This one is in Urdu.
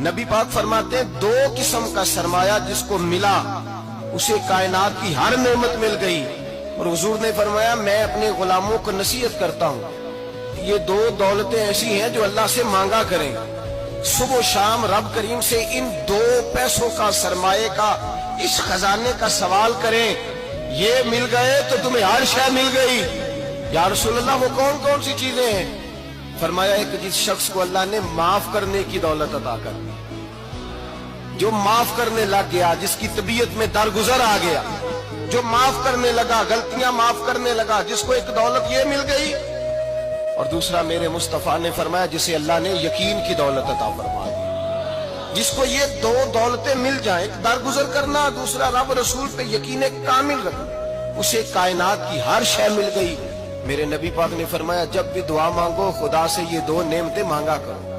نبی پاک فرماتے ہیں 2 قسم کا سرمایہ جس کو ملا اسے کائنات کی ہر نعمت مل گئی. اور حضور نے فرمایا میں اپنے غلاموں کو نصیحت کرتا ہوں یہ 2 دولتیں ایسی ہیں جو اللہ سے مانگا کریں. صبح و شام رب کریم سے ان 2 پیسوں کا سرمایے کا اس خزانے کا سوال کریں. یہ مل گئے تو تمہیں ہر شے مل گئی. یا رسول اللہ وہ کون کون سی چیزیں ہیں؟ فرمایا ایک جس شخص کو اللہ نے معاف کرنے کی دولت عطا کر دی, جو معاف کرنے لگ گیا, جس کی طبیعت میں درگزر آ گیا, جو معاف کرنے لگا, غلطیاں معاف کرنے لگا, جس کو ایک دولت یہ مل گئی. اور دوسرا میرے مصطفیٰ نے فرمایا جسے اللہ نے یقین کی دولت عطا فرما دی. جس کو یہ 2 دولتیں مل جائیں, ایک درگزر کرنا, دوسرا رب رسول پہ یقین کامل رکھنا, اسے کائنات کی ہر شے مل گئی. میرے نبی پاک نے فرمایا جب بھی دعا مانگو خدا سے یہ 2 نعمتیں مانگا کرو.